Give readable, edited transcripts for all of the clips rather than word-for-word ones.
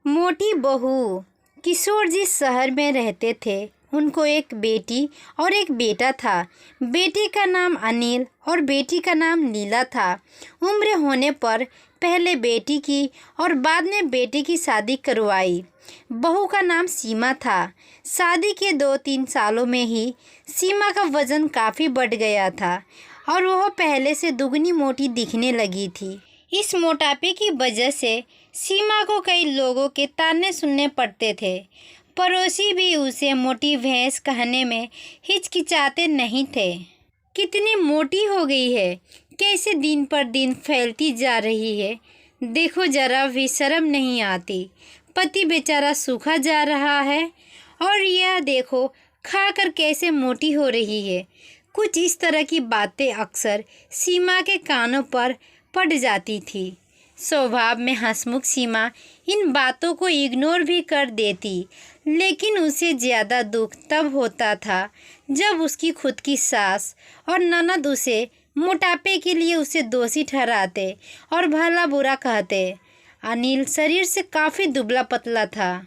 मोटी बहू। किशोर जी शहर में रहते थे। उनको एक बेटी और एक बेटा था। बेटे का नाम अनिल और बेटी का नाम नीला था। उम्र होने पर पहले बेटी की और बाद में बेटे की शादी करवाई। बहू का नाम सीमा था। शादी के 2-3 सालों में ही सीमा का वजन काफ़ी बढ़ गया था और वह पहले से दुगनी मोटी दिखने लगी थी। इस मोटापे की वजह से सीमा को कई लोगों के ताने सुनने पड़ते थे। पड़ोसी भी उसे मोटी भैंस कहने में हिचकिचाते नहीं थे। कितनी मोटी हो गई है, कैसे दिन पर दिन फैलती जा रही है, देखो जरा भी शर्म नहीं आती। पति बेचारा सूखा जा रहा है और यह देखो खाकर कैसे मोटी हो रही है। कुछ इस तरह की बातें अक्सर सीमा के कानों पर पड़ जाती थी। स्वभाव में हंसमुख सीमा इन बातों को इग्नोर भी कर देती, लेकिन उसे ज़्यादा दुख तब होता था जब उसकी खुद की सास और ननद उसे मोटापे के लिए उसे दोषी ठहराते और भला बुरा कहते। अनिल शरीर से काफ़ी दुबला पतला था।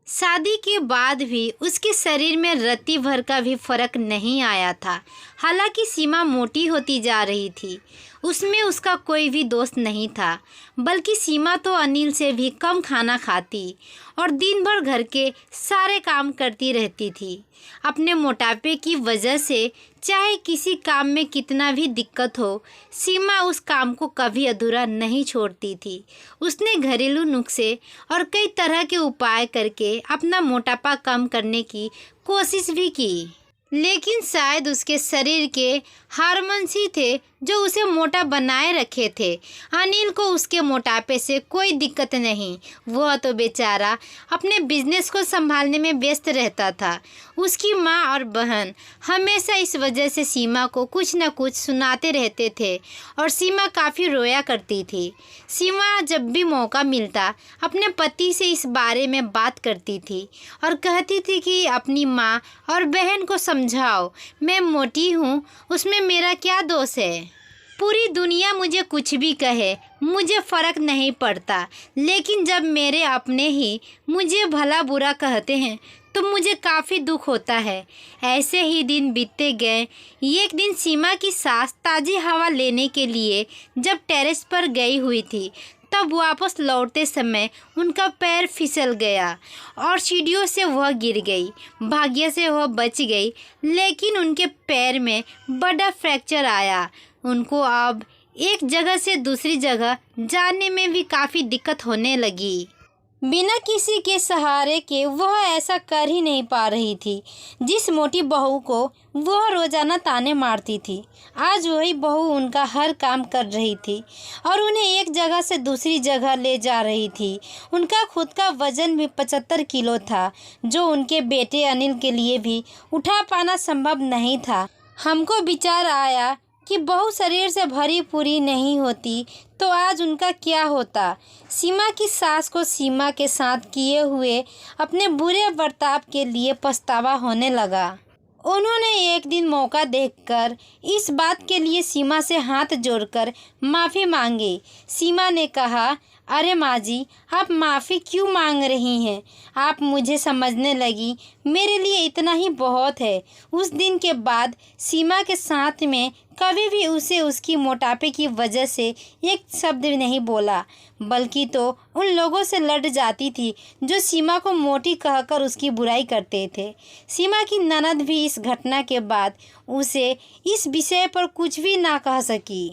शादी के बाद भी उसके शरीर में रत्ती भर का भी फर्क नहीं आया था। हालांकि सीमा मोटी होती जा रही थी, उसमें उसका कोई भी दोष नहीं था, बल्कि सीमा तो अनिल से भी कम खाना खाती और दिन भर घर के सारे काम करती रहती थी। अपने मोटापे की वजह से चाहे किसी काम में कितना भी दिक्कत हो, सीमा उस काम को कभी अधूरा नहीं छोड़ती थी। उसने घरेलू नुस्खे और कई तरह के उपाय करके अपना मोटापा कम करने की कोशिश भी की, लेकिन शायद उसके शरीर के हार्मोन्स ही थे जो उसे मोटा बनाए रखे थे। अनिल को उसके मोटापे से कोई दिक्कत नहीं, वह तो बेचारा अपने बिजनेस को संभालने में व्यस्त रहता था। उसकी माँ और बहन हमेशा इस वजह से सीमा को कुछ न कुछ सुनाते रहते थे और सीमा काफ़ी रोया करती थी। सीमा जब भी मौका मिलता अपने पति से इस बारे में बात करती थी और कहती थी कि अपनी माँ और बहन को समझाओ, मैं मोटी हूँ, उसमें मेरा क्या दोष है। पूरी दुनिया मुझे कुछ भी कहे, मुझे फ़र्क नहीं पड़ता, लेकिन जब मेरे अपने ही मुझे भला बुरा कहते हैं तो मुझे काफ़ी दुख होता है। ऐसे ही दिन बीतते गए। एक दिन सीमा की सास ताज़ी हवा लेने के लिए जब टेरेस पर गई हुई थी, तब वापस लौटते समय उनका पैर फिसल गया और सीढ़ियों से वह गिर गई। भाग्य से वह बच गई, लेकिन उनके पैर में बड़ा फ्रैक्चर आया। उनको अब एक जगह से दूसरी जगह जाने में भी काफ़ी दिक्कत होने लगी। बिना किसी के सहारे के वह ऐसा कर ही नहीं पा रही थी। जिस मोटी बहू को वह रोज़ाना ताने मारती थी, आज वही बहू उनका हर काम कर रही थी और उन्हें एक जगह से दूसरी जगह ले जा रही थी। उनका खुद का वज़न भी 75 किलो था, जो उनके बेटे अनिल के लिए भी उठा पाना संभव नहीं था। हमको विचार आया कि बहू शरीर से भरी पूरी नहीं होती तो आज उनका क्या होता। सीमा की सास को सीमा के साथ किए हुए अपने बुरे बर्ताव के लिए पछतावा होने लगा। उन्होंने एक दिन मौका देखकर इस बात के लिए सीमा से हाथ जोड़कर माफ़ी मांगी। सीमा ने कहा, अरे माँ जी, आप माफ़ी क्यों मांग रही हैं? आप मुझे समझने लगी, मेरे लिए इतना ही बहुत है। उस दिन के बाद सीमा के साथ में कभी भी उसे उसकी मोटापे की वजह से एक शब्द नहीं बोला, बल्कि तो उन लोगों से लड़ जाती थी जो सीमा को मोटी कहकर उसकी बुराई करते थे। सीमा की ननद भी इस घटना के बाद उसे इस विषय पर कुछ भी ना कह सकी।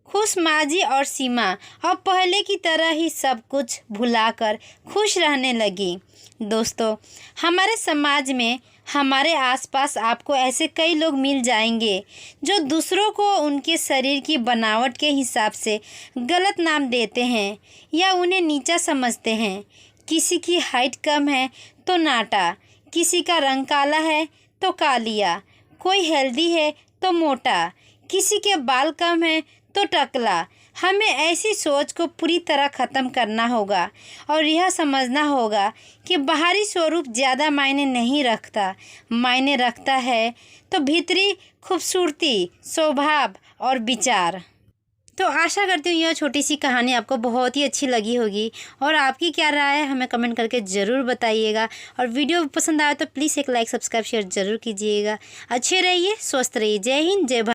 खुश माजी और सीमा अब पहले की तरह ही सब कुछ भुलाकर खुश रहने लगी। दोस्तों, हमारे समाज में, हमारे आसपास आपको ऐसे कई लोग मिल जाएंगे जो दूसरों को उनके शरीर की बनावट के हिसाब से गलत नाम देते हैं या उन्हें नीचा समझते हैं। किसी की हाइट कम है तो नाटा, किसी का रंग काला है तो कालिया, कोई हेल्दी है तो मोटा, किसी के बाल कम है तो टकला। हमें ऐसी सोच को पूरी तरह ख़त्म करना होगा और यह समझना होगा कि बाहरी स्वरूप ज़्यादा मायने नहीं रखता। मायने रखता है तो भीतरी खूबसूरती, स्वभाव और विचार। तो आशा करती हूँ यह छोटी सी कहानी आपको बहुत ही अच्छी लगी होगी और आपकी क्या राय है हमें कमेंट करके ज़रूर बताइएगा। और वीडियो पसंद आए तो प्लीज़ एक लाइक सब्सक्राइब शेयर ज़रूर कीजिएगा। अच्छे रहिए, स्वस्थ रहिए। जय हिंद, जय भारत।